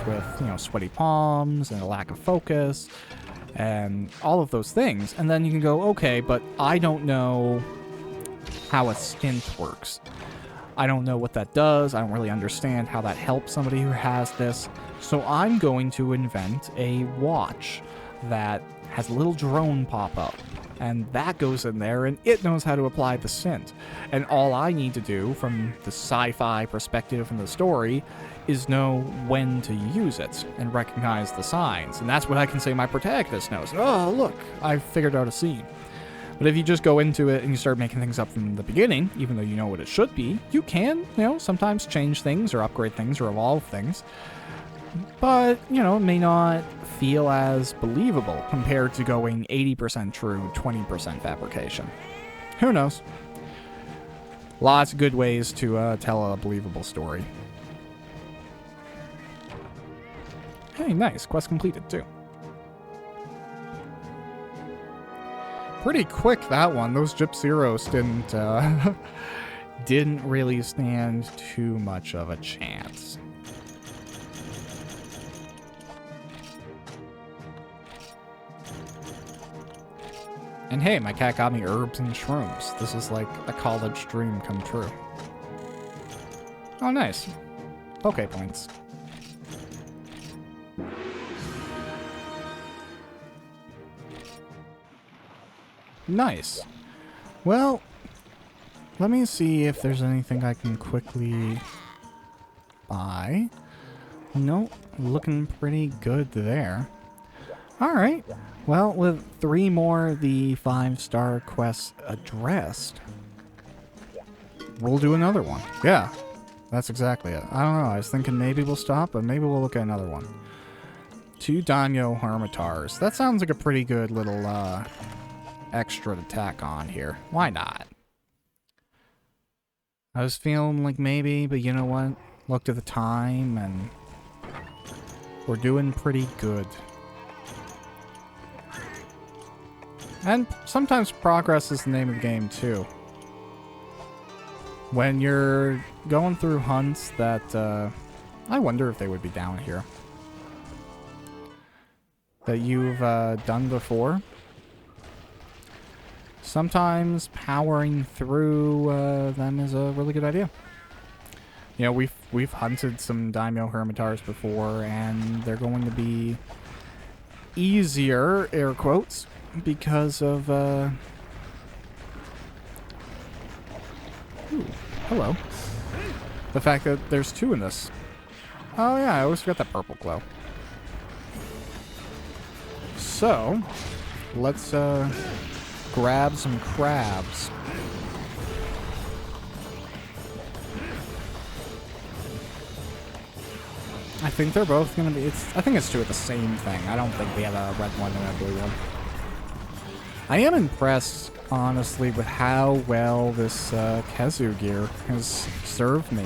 with, sweaty palms and a lack of focus and all of those things. And then you can go, okay, but I don't know how a stint works. I don't know what that does. I don't really understand how that helps somebody who has this. So I'm going to invent a watch that has a little drone pop up. And that goes in there, and it knows how to apply the stint. And all I need to do, from the sci-fi perspective from the story, is know when to use it and recognize the signs. And that's what I can say my protagonist knows. Oh, look, I've figured out a scene. But if you just go into it and you start making things up from the beginning, even though you know what it should be, you can, sometimes change things or upgrade things or evolve things. But, it may not feel as believable compared to going 80% true, 20% fabrication. Who knows? Lots of good ways to tell a believable story. Hey, nice. Quest completed, too. Pretty quick, that one. Those Gypsyros didn't really stand too much of a chance. And hey, my cat got me herbs and shrooms. This is like a college dream come true. Oh, nice. Poke points. Nice. Well, let me see if there's anything I can quickly buy. No, looking pretty good there. Alright. Well, with 3 more of the 5-star quests addressed, we'll do another one. Yeah, that's exactly it. I don't know, I was thinking maybe we'll stop, but maybe we'll look at another one. 2 Daimyo Hermitars. That sounds like a pretty good little, extra to tack on here. Why not? I was feeling like maybe, but you know what? Looked at the time, and we're doing pretty good. And sometimes progress is the name of the game, too. When you're going through hunts that, I wonder if they would be down here, that you've done before, sometimes powering through them is a really good idea. We've hunted some Daimyo Hermitars before, and they're going to be easier, air quotes, because of, ooh, hello. The fact that there's 2 in this. Oh yeah, I always forget that purple glow. So, let's, grab some crabs. I think they're both gonna be, I think it's 2 of the same thing. I don't think we have a red one and a blue one. I am impressed, honestly, with how well this Kezu gear has served me.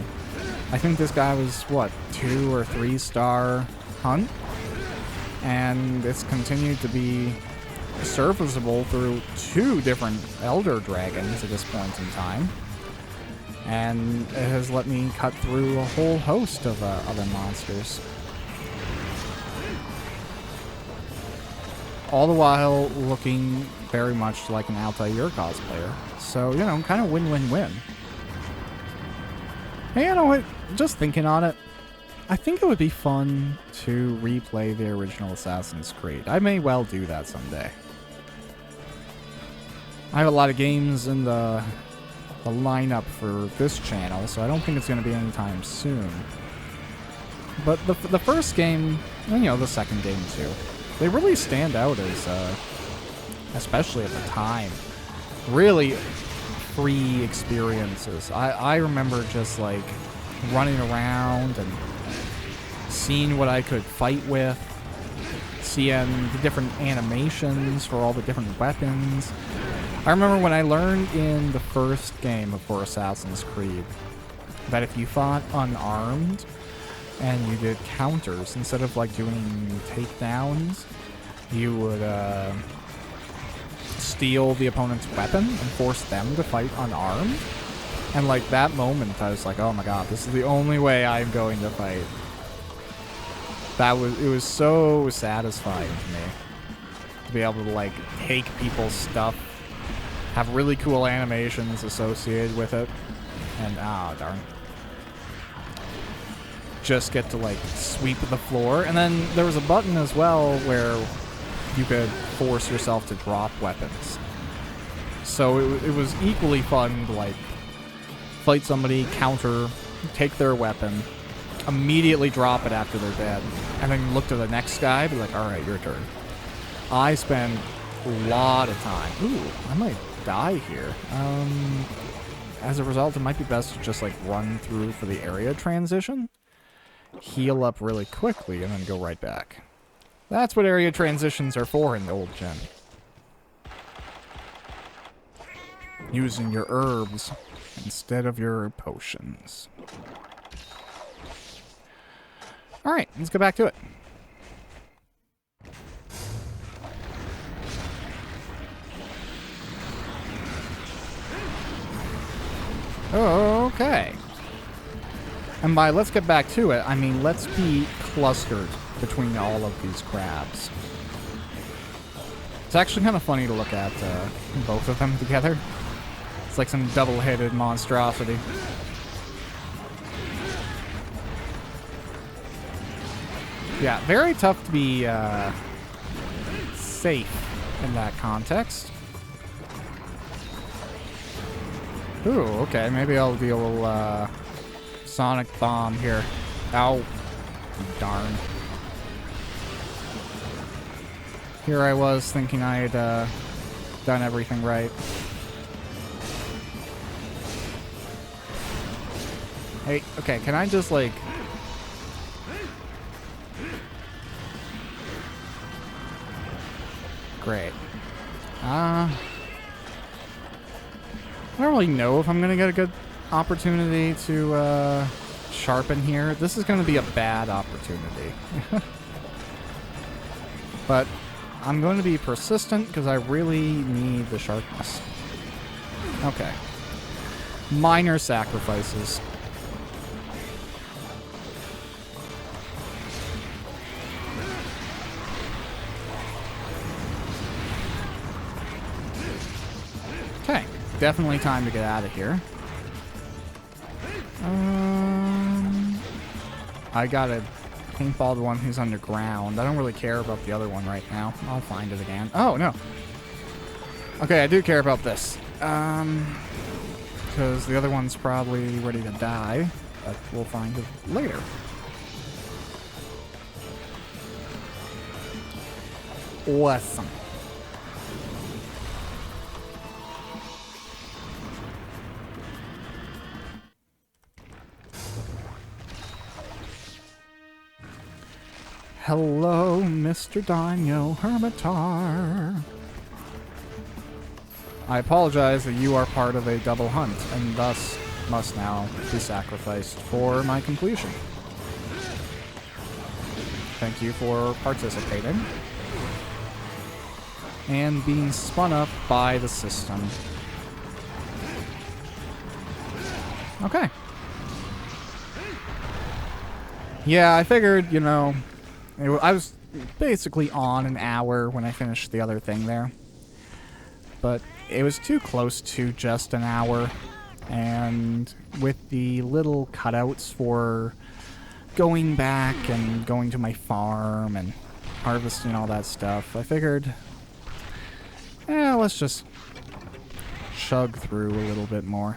I think this guy was, what, 2 or 3 star hunt? And it's continued to be serviceable through 2 different Elder Dragons at this point in time. And it has let me cut through a whole host of other monsters. All the while looking very much like an Altair cosplayer. So, kind of win-win-win. Hey, you know what? Just thinking on it, I think it would be fun to replay the original Assassin's Creed. I may well do that someday. I have a lot of games in the lineup for this channel, so I don't think it's going to be anytime soon. But the first game, and the second game too, they really stand out as, especially at the time, really free experiences. I remember just like running around and seeing what I could fight with, seeing the different animations for all the different weapons. I remember when I learned in the first game for Assassin's Creed that if you fought unarmed and you did counters, instead of like doing takedowns, you would steal the opponent's weapon and force them to fight unarmed. And like that moment, I was like, oh my god, this is the only way I'm going to fight. It was so satisfying to me to be able to like take people's stuff, have really cool animations associated with it, and darn, just get to like sweep the floor. And then there was a button as well where you could force yourself to drop weapons. So it was equally fun to like fight somebody, counter, take their weapon, immediately drop it after they're dead, and then look to the next guy, be like, alright, your turn. I spend a lot of time. Ooh, I might die here. As a result, it might be best to just like run through for the area transition, heal up really quickly, and then go right back. That's what area transitions are for in the old gen. Using your herbs instead of your potions. Alright, let's go back to it. Okay. And by let's get back to it, I mean let's be clustered between all of these crabs. It's actually kind of funny to look at both of them together. It's like some double-headed monstrosity. Yeah, very tough to be safe in that context. Ooh, okay, maybe I'll deal sonic bomb here. Ow. Darn. Here I was thinking I had done everything right. Hey, okay, can I just like... Great. I don't really know if I'm gonna get a good opportunity to sharpen here. This is gonna be a bad opportunity. But I'm going to be persistent because I really need the sharpness. Okay. Minor sacrifices. Okay. Definitely time to get out of here. I gotta paintball the one who's underground. I don't really care about the other one right now. I'll find it again. Oh, no. Okay, I do care about this. Because the other one's probably ready to die. But we'll find it later. Awesome. Hello, Mr. Dino Hermitar. I apologize that you are part of a double hunt, and thus must now be sacrificed for my completion. Thank you for participating. And being spun up by the system. Okay. Yeah, I figured, you know... I was basically on an hour when I finished the other thing there. But it was too close to just an hour. And with the little cutouts for going back and going to my farm and harvesting all that stuff, I figured, let's just chug through a little bit more.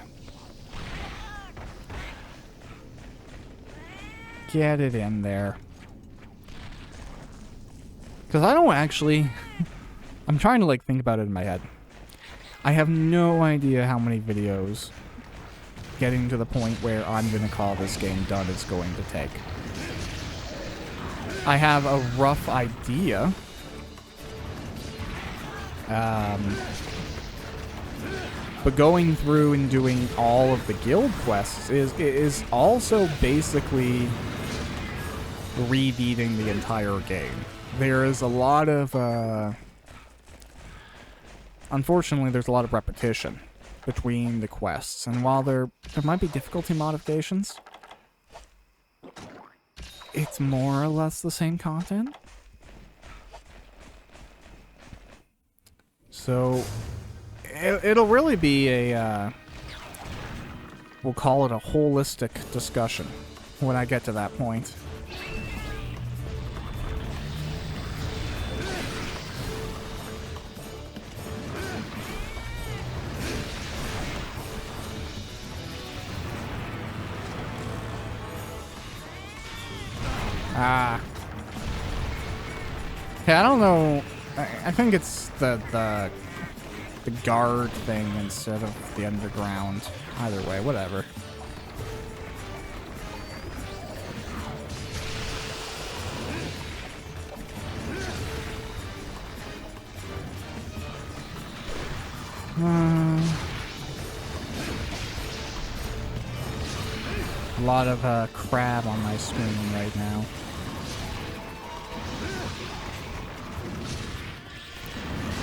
Get it in there. Because I don't actually... I'm trying to, like, think about it in my head. I have no idea how many videos getting to the point where I'm going to call this game done is going to take. I have a rough idea. But going through and doing all of the guild quests is also basically rebeating the entire game. There is a lot of, unfortunately, there's a lot of repetition between the quests, and while there might be difficulty modifications, it's more or less the same content. So it'll really be a, we'll call it a holistic discussion when I get to that point. Okay, I don't know. I think it's the guard thing instead of the underground. Either way, whatever. A lot of crab on my screen right now.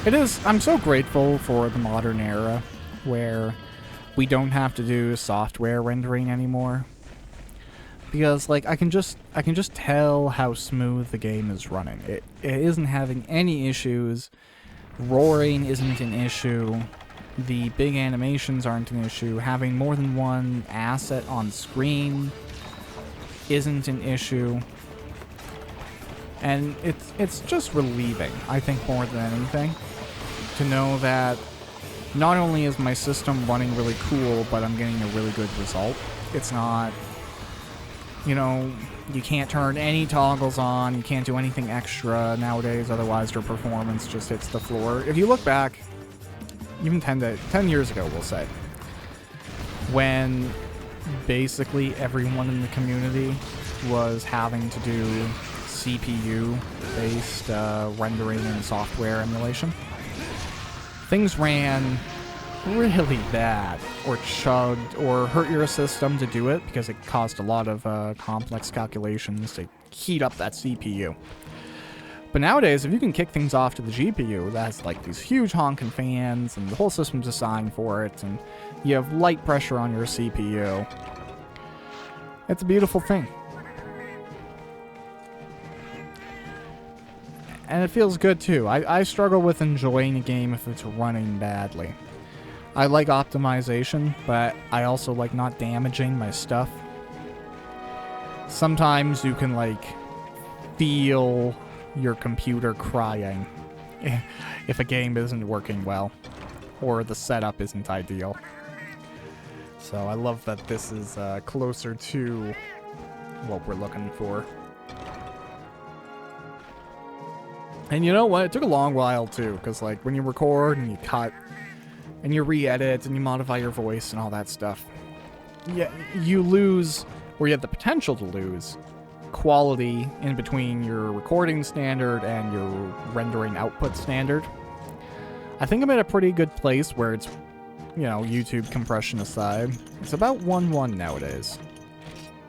It is, I'm so grateful for the modern era where we don't have to do software rendering anymore. Because like I can just tell how smooth the game is running. It isn't having any issues. Roaring isn't an issue. The big animations aren't an issue. Having more than one asset on screen isn't an issue. And it's just relieving, I think, more than anything, to know that not only is my system running really cool, but I'm getting a really good result. It's not, you know, you can't turn any toggles on, you can't do anything extra nowadays, otherwise your performance just hits the floor. If you look back, even 10 years ago, we'll say, when basically everyone in the community was having to do CPU-based rendering and software emulation, things ran really bad, or chugged, or hurt your system to do it, because it caused a lot of complex calculations to heat up that CPU. But nowadays, if you can kick things off to the GPU, that's like these huge honking fans, and the whole system's designed for it, and you have light pressure on your CPU. It's a beautiful thing. And it feels good too. I struggle with enjoying a game if it's running badly. I like optimization, but I also like not damaging my stuff. Sometimes you can like feel your computer crying if a game isn't working well or the setup isn't ideal. So I love that this is closer to what we're looking for. And you know what? It took a long while too, because like when you record and you cut and you re-edit and you modify your voice and all that stuff, yeah, you lose, or you have the potential to lose, quality in between your recording standard and your rendering output standard. I think I'm at a pretty good place where it's, you know, YouTube compression aside, it's about 1:1 nowadays,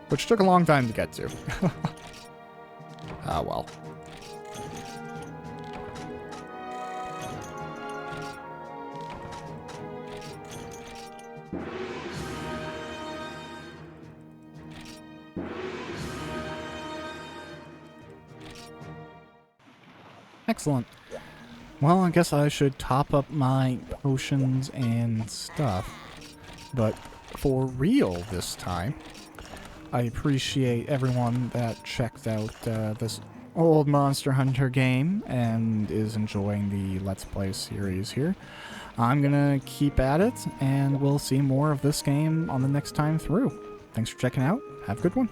which took a long time to get to. Ah, well. Excellent. Well, I guess I should top up my potions and stuff. But for real this time, I appreciate everyone that checked out this old Monster Hunter game and is enjoying the Let's Play series here. I'm gonna keep at it, and we'll see more of this game on the next time through. Thanks for checking out. Have a good one.